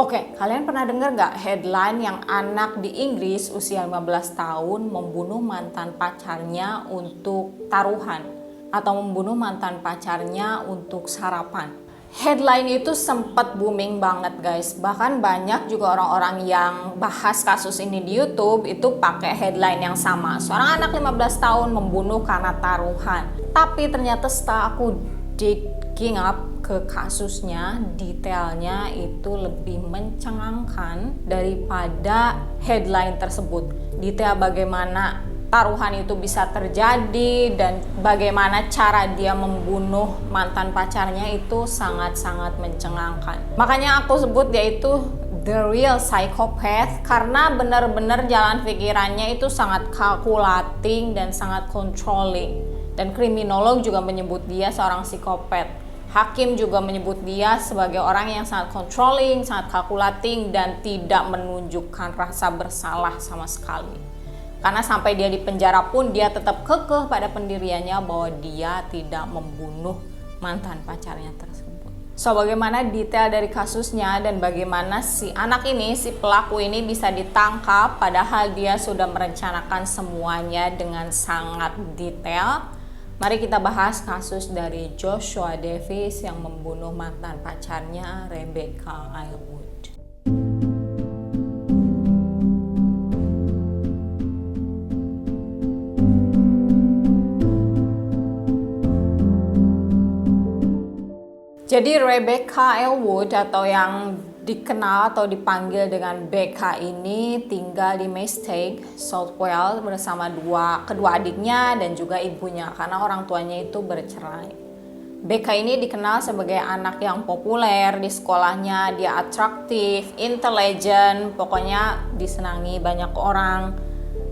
Oke, kalian pernah dengar nggak headline yang anak di Inggris usia 15 tahun membunuh mantan pacarnya untuk taruhan atau membunuh mantan pacarnya untuk sarapan? Headline itu sempat booming banget guys. Bahkan banyak juga orang-orang yang bahas kasus ini di YouTube itu pakai headline yang sama. Seorang anak 15 tahun membunuh karena taruhan. Tapi ternyata setelah aku digging up ke kasusnya, detailnya itu lebih mencengangkan daripada headline tersebut. Detail bagaimana taruhan itu bisa terjadi dan bagaimana cara dia membunuh mantan pacarnya itu sangat-sangat mencengangkan. Makanya aku sebut dia itu the real psychopath karena benar-benar jalan pikirannya itu sangat calculating dan sangat controlling. Dan kriminolog juga menyebut dia seorang psikopat. Hakim juga menyebut dia sebagai orang yang sangat controlling, sangat calculating, dan tidak menunjukkan rasa bersalah sama sekali. Karena sampai dia di penjara pun dia tetap kekeh pada pendiriannya bahwa dia tidak membunuh mantan pacarnya tersebut. So, bagaimana detail dari kasusnya dan bagaimana si anak ini, si pelaku ini bisa ditangkap padahal dia sudah merencanakan semuanya dengan sangat detail. Mari kita bahas kasus dari Joshua Davis yang membunuh mantan pacarnya Rebecca Aylwood. Jadi Rebecca Aylwood atau yang dikenal atau dipanggil dengan Becca ini tinggal di Maesteg, South Wales bersama kedua adiknya dan juga ibunya karena orang tuanya itu bercerai. Becca ini dikenal sebagai anak yang populer di sekolahnya, dia atraktif, intelligent, pokoknya disenangi banyak orang.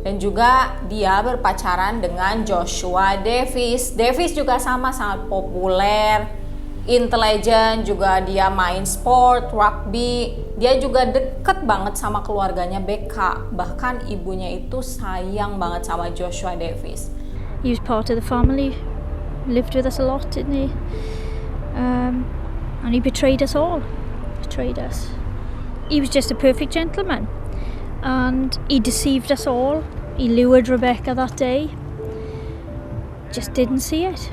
Dan juga dia berpacaran dengan Joshua Davis. Davis juga sama, sangat populer, intelligent, juga dia main sport, rugby. Dia juga deket banget sama keluarganya Becca. Bahkan ibunya itu sayang banget sama Joshua Davis. He was part of the family, lived with us a lot, didn't he? And he betrayed us all. Betrayed us. He was just a perfect gentleman. And he deceived us all. He lured Rebecca that day. Just didn't see it.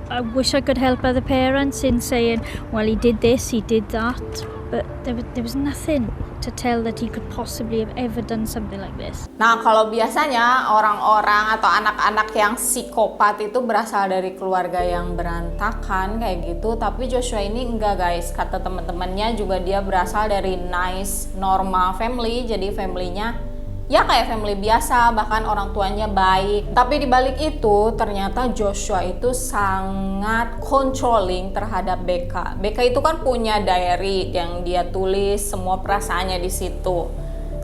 I wish I could help other parents in saying, well, he did this, he did that, but there was nothing to tell that he could possibly have ever done something like this. Nah, kalau biasanya orang-orang atau anak-anak yang psikopat itu berasal dari keluarga yang berantakan kayak gitu, tapi Joshua ini enggak guys. Kata teman-temannya juga dia berasal dari nice, normal family, jadi familynya ya kayak family biasa, bahkan orang tuanya baik. Tapi dibalik itu ternyata Joshua itu sangat controlling terhadap Becca. Becca itu kan punya diary yang dia tulis semua perasaannya di situ.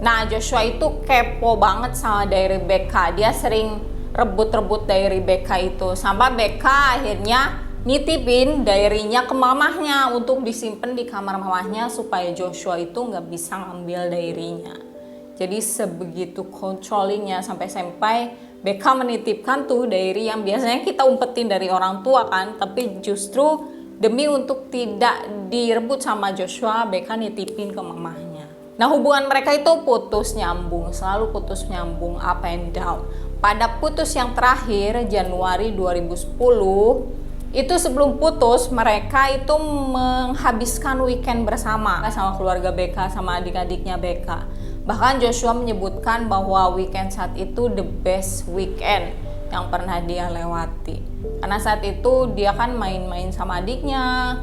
Nah, Joshua itu kepo banget sama diary Becca. Dia sering rebut-rebut diary Becca itu. Sampai Becca akhirnya nitipin diary-nya ke mamahnya untuk disimpan di kamar mamahnya supaya Joshua itu nggak bisa ngambil diary-nya. Jadi sebegitu controllingnya sampai Becca menitipkan tuh diary yang biasanya kita umpetin dari orang tua kan, tapi justru demi untuk tidak direbut sama Joshua, Becca nitipin ke mamahnya. Nah, hubungan mereka itu putus nyambung, selalu putus nyambung, up and down. Pada putus yang terakhir Januari 2010, itu sebelum putus mereka itu menghabiskan weekend bersama keluarga Becca sama adik-adiknya Becca. Bahkan Joshua menyebutkan bahwa weekend saat itu the best weekend yang pernah dia lewati. Karena saat itu dia kan main-main sama adiknya,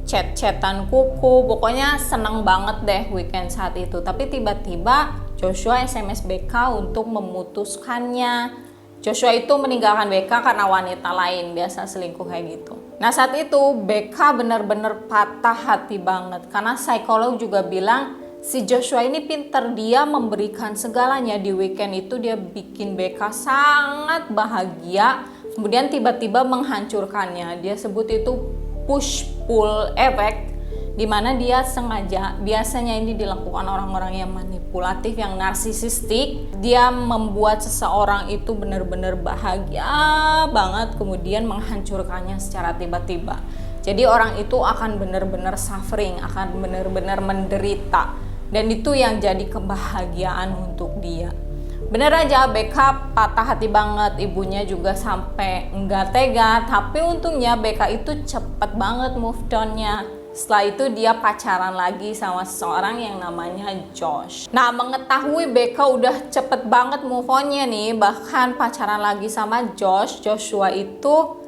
chat-chatan kuku, pokoknya seneng banget deh weekend saat itu. Tapi tiba-tiba Joshua SMS Becca untuk memutuskannya. Joshua itu meninggalkan Becca karena wanita lain, biasa selingkuh kayak gitu. Nah, saat itu Becca benar-benar patah hati banget karena psikolog juga bilang si Joshua ini pinter, dia memberikan segalanya di weekend itu, dia bikin Becca sangat bahagia, kemudian tiba-tiba menghancurkannya. Dia sebut itu push pull effect, dimana dia sengaja, biasanya ini dilakukan orang-orang yang manipulatif, yang narsisistik. Dia membuat seseorang itu benar-benar bahagia banget, kemudian menghancurkannya secara tiba-tiba. Jadi orang itu akan benar-benar suffering, akan benar-benar menderita. Dan itu yang jadi kebahagiaan untuk dia. Bener aja, Becca patah hati banget, ibunya juga sampai enggak tega. Tapi untungnya Becca itu cepet banget move on-nya. Setelah itu dia pacaran lagi sama seseorang yang namanya Josh. Nah, mengetahui Becca udah cepet banget move on-nya nih, bahkan pacaran lagi sama Josh, Joshua itu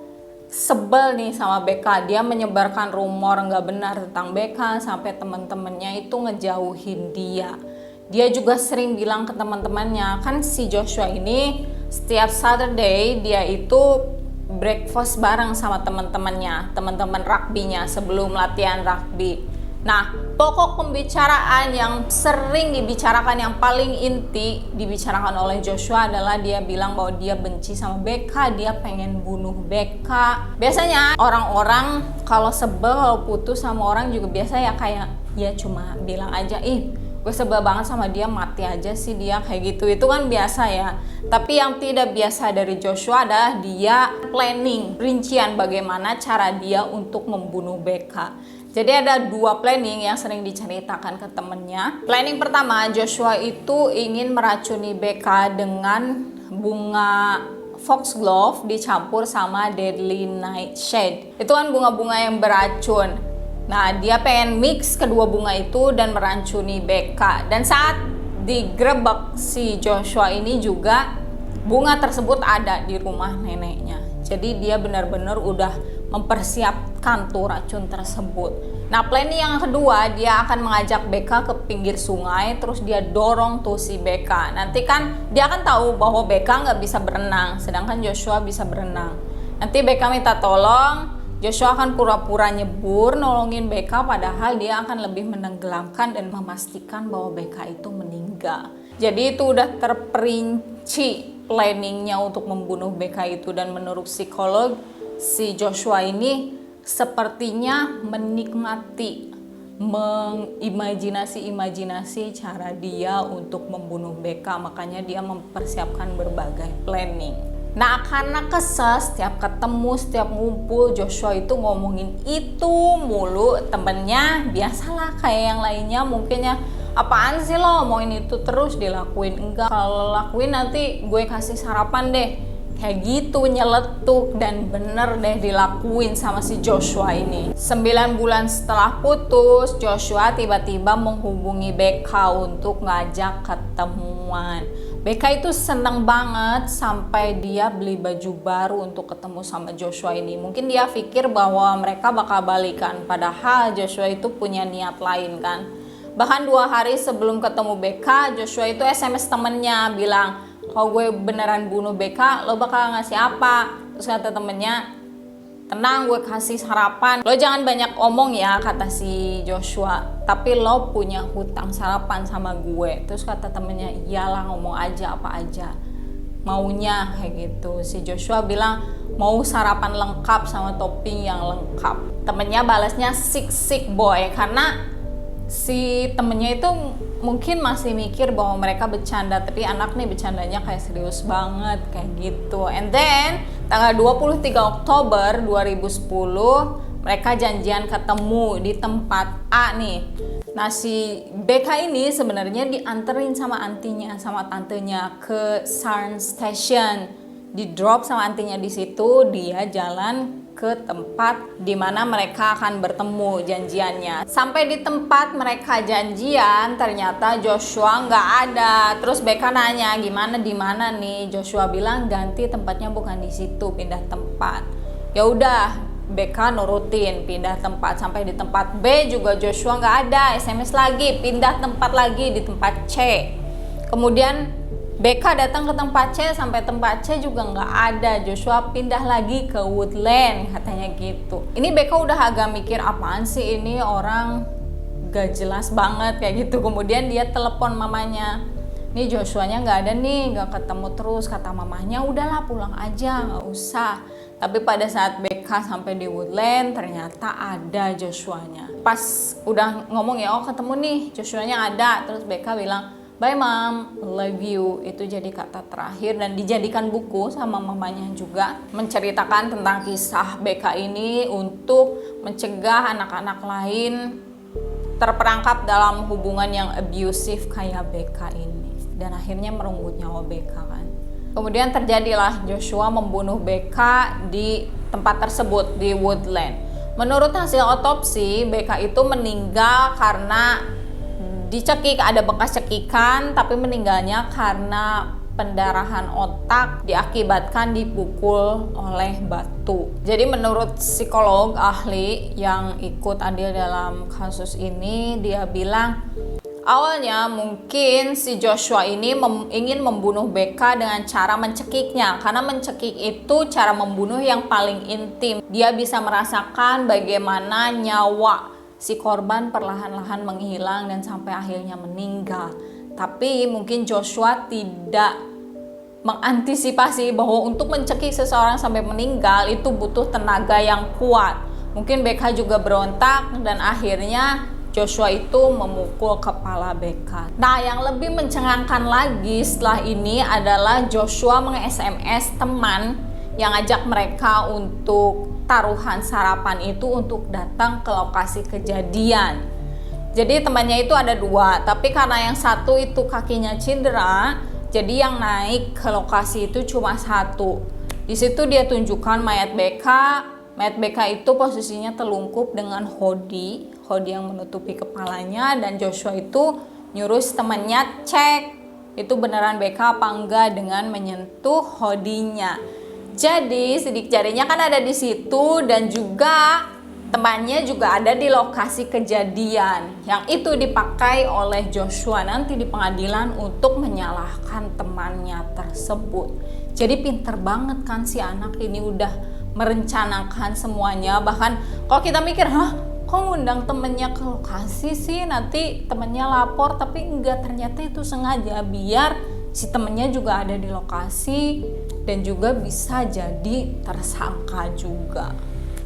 sebel nih sama Becca. Dia menyebarkan rumor nggak benar tentang Becca sampai teman-temannya itu ngejauhin dia. Dia juga sering bilang ke teman-temannya, kan si Joshua ini setiap Saturday dia itu breakfast bareng sama teman-temannya, teman-teman rugby-nya sebelum latihan rugby. Nah, pokok pembicaraan yang sering dibicarakan, yang paling inti dibicarakan oleh Joshua adalah dia bilang bahwa dia benci sama Becca, dia pengen bunuh Becca. Biasanya orang-orang kalau sebel, kalau putus sama orang juga biasa ya kayak ya cuma bilang aja, ih gue sebel banget sama dia, mati aja sih dia, kayak gitu. Itu kan biasa ya. Tapi yang tidak biasa dari Joshua adalah dia planning, rincian bagaimana cara dia untuk membunuh Becca. Jadi ada 2 planning yang sering diceritakan ke temennya. Planning pertama, Joshua itu ingin meracuni Becca dengan bunga foxglove dicampur sama deadly nightshade. Itu kan bunga-bunga yang beracun. Nah, dia pengen mix kedua bunga itu dan meracuni Becca. Dan saat digrebek si Joshua ini juga, bunga tersebut ada di rumah neneknya. Jadi dia benar-benar udah mempersiapkan tuh racun tersebut. Nah, planning yang kedua, dia akan mengajak Becca ke pinggir sungai, terus dia dorong tuh si Becca. Nanti kan dia akan tahu bahwa Becca nggak bisa berenang, sedangkan Joshua bisa berenang. Nanti Becca minta tolong, Joshua akan pura-pura nyebur nolongin Becca, padahal dia akan lebih menenggelamkan dan memastikan bahwa Becca itu meninggal. Jadi itu udah terperinci planningnya untuk membunuh Becca itu. Dan menurut psikolog, si Joshua ini sepertinya menikmati, mengimajinasi cara dia untuk membunuh Becca, makanya dia mempersiapkan berbagai planning. Nah, karena kesel setiap ketemu, setiap ngumpul, Joshua itu ngomongin itu mulu. Temennya biasalah kayak yang lainnya mungkin ya, apaan sih lo ngomongin itu terus, dilakuin enggak, kalau lakuin nanti gue kasih sarapan deh. Kayak gitu, nyeletuk, dan bener deh dilakuin sama si Joshua ini. 9 bulan setelah putus, Joshua tiba-tiba menghubungi Becca untuk ngajak ketemuan. Becca itu seneng banget sampai dia beli baju baru untuk ketemu sama Joshua ini. Mungkin dia pikir bahwa mereka bakal balikan, padahal Joshua itu punya niat lain kan. Bahkan 2 hari sebelum ketemu Becca, Joshua itu SMS temennya bilang, kalau gue beneran bunuh Becca, lo bakal ngasih apa? Terus kata temennya, tenang, gue kasih sarapan. Lo jangan banyak omong ya, kata si Joshua, tapi lo punya hutang sarapan sama gue. Terus kata temennya, iyalah, ngomong aja apa aja maunya, kayak gitu. Si Joshua bilang mau sarapan lengkap sama topping yang lengkap. Temennya balasnya sick boy, karena si temennya itu mungkin masih mikir bahwa mereka bercanda, tapi anak nih bercandanya kayak serius banget, kayak gitu. And then tanggal 23 Oktober 2010 mereka janjian ketemu di tempat A nih. Nah, si Becca ini sebenarnya dianterin sama antinya, sama tantenya ke Sarn Station. Di drop sama antinya di situ, dia jalan ke tempat di mana mereka akan bertemu janjiannya. Sampai di tempat mereka janjian, ternyata Joshua nggak ada. Terus Becca nanya, gimana di mana nih? Joshua bilang ganti tempatnya, bukan di situ, pindah tempat. Ya udah, Becca nurutin, pindah tempat. Sampai di tempat B juga Joshua nggak ada. SMS lagi, pindah tempat lagi di tempat C. Kemudian Becca datang ke tempat C, sampai tempat C juga nggak ada. Joshua pindah lagi ke Woodland, katanya gitu. Ini Becca udah agak mikir, apaan sih ini orang gak jelas banget kayak gitu. Kemudian dia telepon mamanya, nih Joshua-nya nggak ada nih, nggak ketemu terus. Kata mamanya, udahlah pulang aja, nggak usah. Tapi pada saat Becca sampai di Woodland, ternyata ada Joshua-nya. Pas udah ngomong ya, oh ketemu nih, Joshua-nya ada. Terus Becca bilang, bye mom, love you, itu jadi kata terakhir dan dijadikan buku sama mamanya juga, menceritakan tentang kisah BK ini untuk mencegah anak-anak lain terperangkap dalam hubungan yang abusive kayak BK ini, dan akhirnya merenggut nyawa BK kan. Kemudian terjadilah Joshua membunuh BK di tempat tersebut di Woodland. Menurut hasil otopsi, BK itu meninggal karena dicekik, ada bekas cekikan, tapi meninggalnya karena pendarahan otak diakibatkan dipukul oleh batu. Jadi menurut psikolog ahli yang ikut andil dalam kasus ini, dia bilang awalnya mungkin si Joshua ini ingin membunuh BK dengan cara mencekiknya, karena mencekik itu cara membunuh yang paling intim. Dia bisa merasakan bagaimana nyawa si korban perlahan-lahan menghilang dan sampai akhirnya meninggal. Tapi mungkin Joshua tidak mengantisipasi bahwa untuk mencekik seseorang sampai meninggal itu butuh tenaga yang kuat. Mungkin BK juga berontak dan akhirnya Joshua itu memukul kepala BK. Nah, yang lebih mencengangkan lagi setelah ini adalah Joshua meng-SMS teman yang ngajak mereka untuk taruhan sarapan itu untuk datang ke lokasi kejadian. Jadi temannya itu ada 2, tapi karena yang satu itu kakinya cedera, jadi yang naik ke lokasi itu cuma 1. Di situ dia tunjukkan mayat BK. Mayat BK itu posisinya telungkup dengan hoodie yang menutupi kepalanya, dan Joshua itu nyuruh temannya cek itu beneran BK apa enggak dengan menyentuh hoodie-nya. Jadi sidik jarinya kan ada di situ, dan juga temannya juga ada di lokasi kejadian yang itu dipakai oleh Joshua nanti di pengadilan untuk menyalahkan temannya tersebut. Jadi pinter banget kan si anak ini, udah merencanakan semuanya. Bahkan kalau kita mikir, kok ngundang temennya ke lokasi sih, nanti temennya lapor, tapi enggak, ternyata itu sengaja biar si temennya juga ada di lokasi dan juga bisa jadi tersangka juga.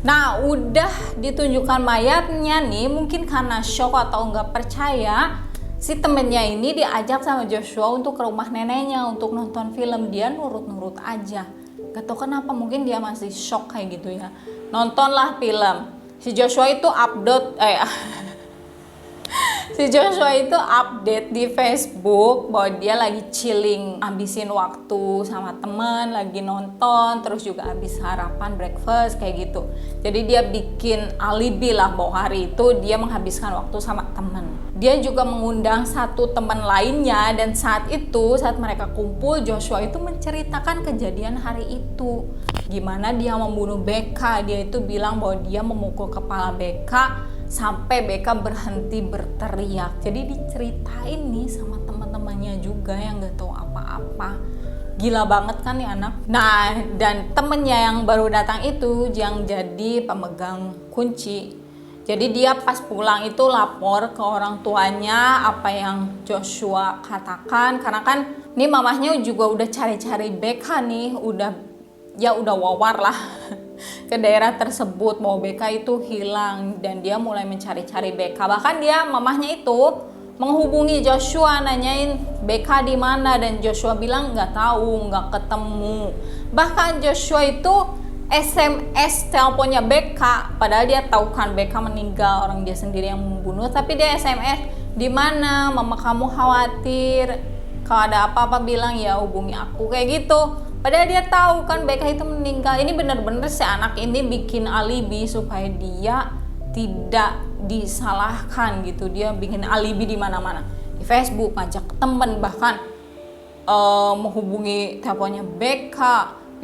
Nah, udah ditunjukkan mayatnya nih, mungkin karena shock atau nggak percaya, si temennya ini diajak sama Joshua untuk ke rumah neneknya untuk nonton film. Dia nurut-nurut aja, gak tau kenapa, mungkin dia masih shock kayak gitu ya. Nontonlah film. Si Joshua itu update di Facebook bahwa dia lagi chilling, habisin waktu sama teman, lagi nonton, terus juga habis sarapan breakfast kayak gitu. Jadi dia bikin alibi lah bahwa hari itu dia menghabiskan waktu sama teman. Dia juga mengundang satu teman lainnya, dan saat mereka kumpul, Joshua itu menceritakan kejadian hari itu. Gimana dia membunuh BK. Dia itu bilang bahwa dia memukul kepala BK sampai BK berhenti berteriak. Jadi diceritain nih sama teman-temannya juga yang gak tahu apa-apa. Gila banget kan nih anak. Nah, dan temennya yang baru datang itu yang jadi pemegang kunci. Jadi dia pas pulang itu lapor ke orang tuanya apa yang Joshua katakan. Karena kan nih mamahnya juga udah cari-cari BK nih, udah wawar lah ke daerah tersebut mau BK itu hilang, dan dia mulai mencari-cari BK. Bahkan mamahnya itu menghubungi Joshua nanyain BK di mana, dan Joshua bilang nggak tahu, nggak ketemu. Bahkan Joshua itu SMS teleponnya BK, padahal dia tahu kan BK meninggal, orang dia sendiri yang membunuh, tapi dia SMS, di mana mama kamu khawatir, kalau ada apa-apa bilang ya hubungi aku, kayak gitu. Padahal dia tahu kan BK itu meninggal. Ini benar-benar si anak ini bikin alibi supaya dia tidak disalahkan gitu. Dia bikin alibi di mana-mana, di Facebook, ngajak temen, bahkan menghubungi teleponnya BK,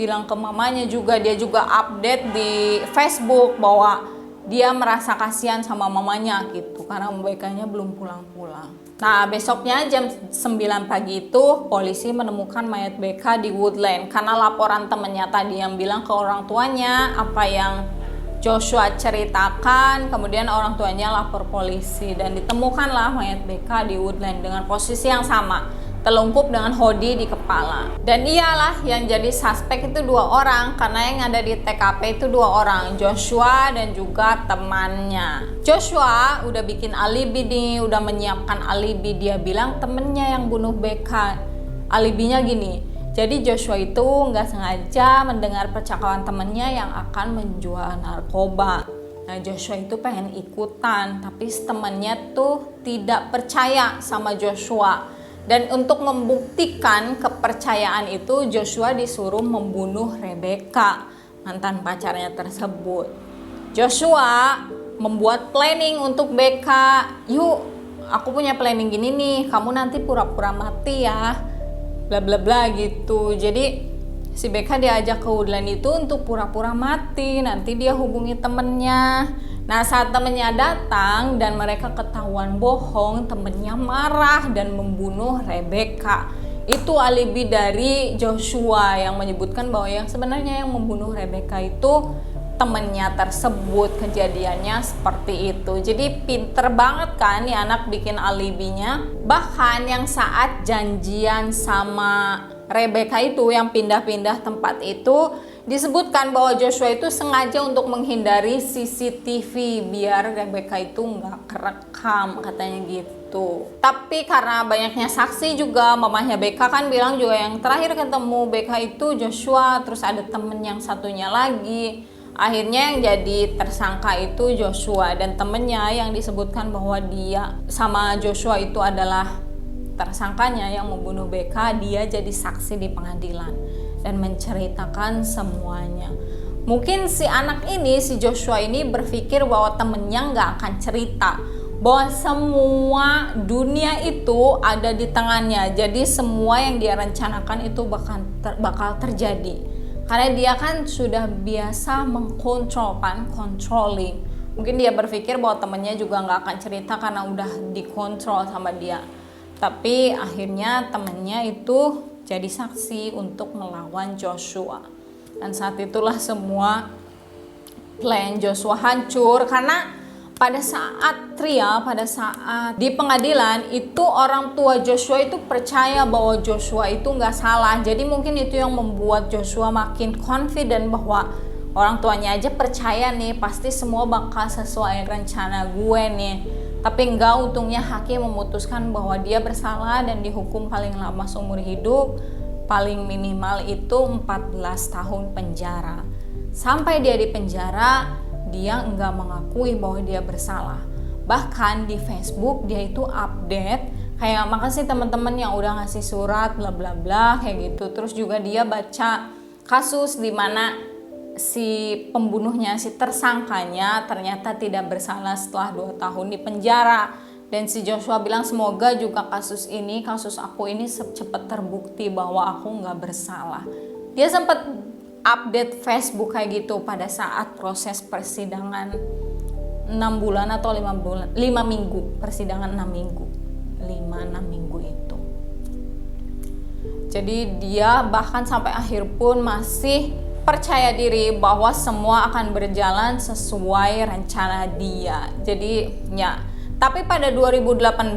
bilang ke mamanya juga. Dia juga update di Facebook bahwa dia merasa kasihan sama mamanya gitu, karena BK-nya belum pulang-pulang. Nah, besoknya jam 9 pagi itu polisi menemukan mayat BK di Woodland karena laporan temennya tadi yang bilang ke orang tuanya apa yang Joshua ceritakan. Kemudian orang tuanya lapor polisi dan ditemukanlah mayat BK di Woodland dengan posisi yang sama. telungkup dengan hoodie di kepala. Dan ialah yang jadi suspek itu 2 orang, karena yang ada di TKP itu 2 orang, Joshua dan juga temannya. Joshua udah bikin alibi nih, udah menyiapkan alibi. Dia bilang temennya yang bunuh BK. Alibinya gini, jadi Joshua itu nggak sengaja mendengar percakapan temennya yang akan menjual narkoba. Nah, Joshua itu pengen ikutan, tapi temennya tuh tidak percaya sama Joshua. Dan untuk membuktikan kepercayaan itu, Joshua disuruh membunuh Rebecca, mantan pacarnya tersebut. Joshua membuat planning untuk Becca. Yuk, aku punya planning gini nih, kamu nanti pura-pura mati ya, bla bla bla gitu. Jadi si Becca diajak ke Woodland itu untuk pura-pura mati. Nanti dia hubungi temennya. Nah, saat temennya datang dan mereka ketahuan bohong, temennya marah dan membunuh Rebecca. Itu alibi dari Joshua yang menyebutkan bahwa yang sebenarnya yang membunuh Rebecca itu temennya tersebut. Kejadiannya seperti itu. Jadi pinter banget kan nih anak bikin alibinya. Bahkan yang saat janjian sama Rebecca itu yang pindah-pindah tempat itu, disebutkan bahwa Joshua itu sengaja untuk menghindari CCTV biar Rebecca itu nggak kerekam, katanya gitu. Tapi karena banyaknya saksi juga, mamahnya Becca kan bilang juga yang terakhir ketemu Becca itu Joshua, terus ada temen yang satunya lagi. Akhirnya yang jadi tersangka itu Joshua dan temennya yang disebutkan bahwa dia sama Joshua itu adalah tersangkanya yang membunuh Becca. Dia jadi saksi di pengadilan dan menceritakan semuanya. Mungkin si anak ini, si Joshua ini berpikir bahwa temennya nggak akan cerita, bahwa semua dunia itu ada di tangannya. Jadi semua yang dia rencanakan itu bakal terjadi. Karena dia kan sudah biasa mengkontrol kan, controlling. Mungkin dia berpikir bahwa temennya juga nggak akan cerita karena udah dikontrol sama dia. Tapi akhirnya temennya itu jadi saksi untuk melawan Joshua. Dan saat itulah semua plan Joshua hancur. Karena pada saat di pengadilan itu orang tua Joshua itu percaya bahwa Joshua itu nggak salah. Jadi mungkin itu yang membuat Joshua makin confident bahwa orang tuanya aja percaya nih, pasti semua bakal sesuai rencana gue nih. Tapi enggak, untungnya hakim memutuskan bahwa dia bersalah dan dihukum paling lama seumur hidup, paling minimal itu 14 tahun penjara. Sampai dia di penjara, dia enggak mengakui bahwa dia bersalah. Bahkan di Facebook dia itu update kayak makasih teman-teman yang udah ngasih surat bla bla bla kayak gitu. Terus juga dia baca kasus di mana si pembunuhnya, si tersangkanya ternyata tidak bersalah setelah 2 tahun di penjara. Dan si Joshua bilang semoga juga kasus aku ini cepat terbukti bahwa aku nggak bersalah. Dia sempat update Facebook kayak gitu pada saat proses persidangan 6 bulan atau 5 minggu, persidangan 6 minggu 5-6 minggu itu. Jadi dia bahkan sampai akhir pun masih percaya diri bahwa semua akan berjalan sesuai rencana dia. Jadi ya, tapi pada 2018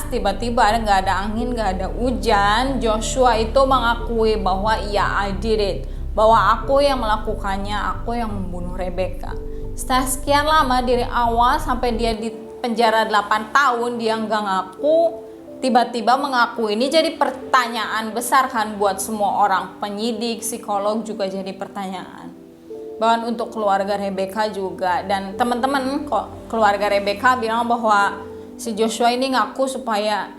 tiba-tiba nggak ada angin, nggak ada hujan, Joshua itu mengakui bahwa ya I did it, bahwa aku yang melakukannya, aku yang membunuh Rebecca. Setelah sekian lama dari awal sampai dia di penjara 8 tahun dia nggak ngaku, tiba-tiba mengaku. Ini jadi pertanyaan besar kan buat semua orang, penyidik, psikolog juga jadi pertanyaan. Bahkan untuk keluarga Rebecca juga, dan teman-teman kok keluarga Rebecca bilang bahwa si Joshua ini ngaku supaya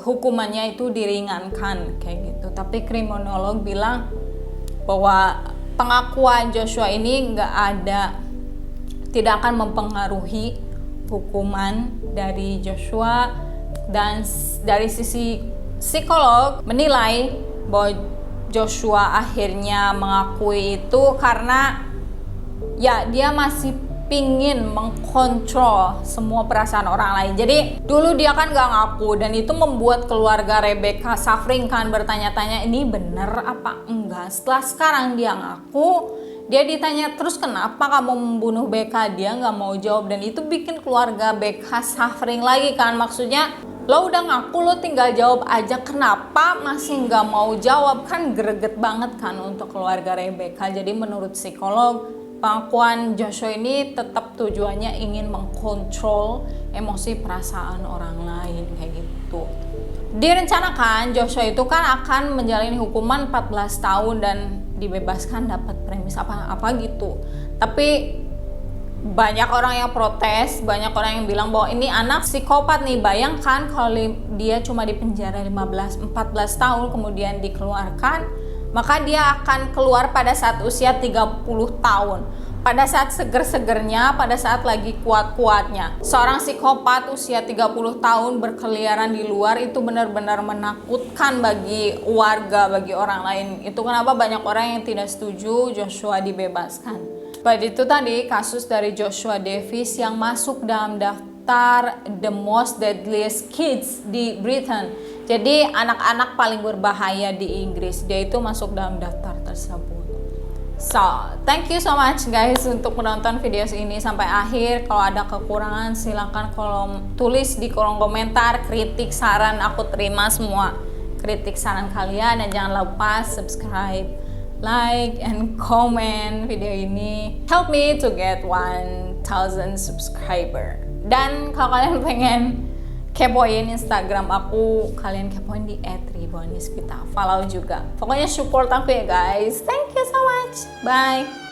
hukumannya itu diringankan kayak gitu. Tapi kriminolog bilang bahwa pengakuan Joshua ini tidak akan mempengaruhi hukuman dari Joshua. Dan dari sisi psikolog menilai bahwa Joshua akhirnya mengakui itu karena ya dia masih pingin mengkontrol semua perasaan orang lain. Jadi dulu dia kan gak ngaku dan itu membuat keluarga Rebecca suffering kan, bertanya-tanya ini bener apa enggak. Setelah sekarang dia ngaku, dia ditanya terus kenapa kamu membunuh Becca, dia gak mau jawab dan itu bikin keluarga Becca suffering lagi kan. Maksudnya Lo udah ngaku, lo tinggal jawab aja. Kenapa masih nggak mau jawab? Kan greget banget kan untuk keluarga Rebecca. Jadi menurut psikolog, pengakuan Joshua ini tetap tujuannya ingin mengkontrol emosi perasaan orang lain kayak gitu. Direncanakan Joshua itu kan akan menjalani hukuman 14 tahun dan dibebaskan dapat premis apa gitu. Tapi banyak orang yang protes, banyak orang yang bilang bahwa ini anak psikopat nih. Bayangkan kalau dia cuma di penjara 14 tahun kemudian dikeluarkan, maka dia akan keluar pada saat usia 30 tahun. Pada saat seger-segernya, pada saat lagi kuat-kuatnya. Seorang psikopat usia 30 tahun berkeliaran di luar itu benar-benar menakutkan bagi warga, bagi orang lain. Itu kenapa banyak orang yang tidak setuju Joshua dibebaskan. Itu tadi kasus dari Joshua Davis yang masuk dalam daftar The Most Deadliest Kids di Britain. Jadi anak-anak paling berbahaya di Inggris. Dia itu masuk dalam daftar tersebut. So, thank you so much guys untuk menonton video ini sampai akhir. Kalau ada kekurangan silahkan tulis di kolom komentar. Kritik, saran, aku terima semua kritik saran kalian. Dan jangan lupa subscribe, like, and comment video ini. Help me to get 1000 subscriber. Dan kalau kalian pengen kepoin Instagram aku, kalian kepoin di @ribonisvita. Follow juga. Pokoknya support aku ya guys. Thank you so much. Bye.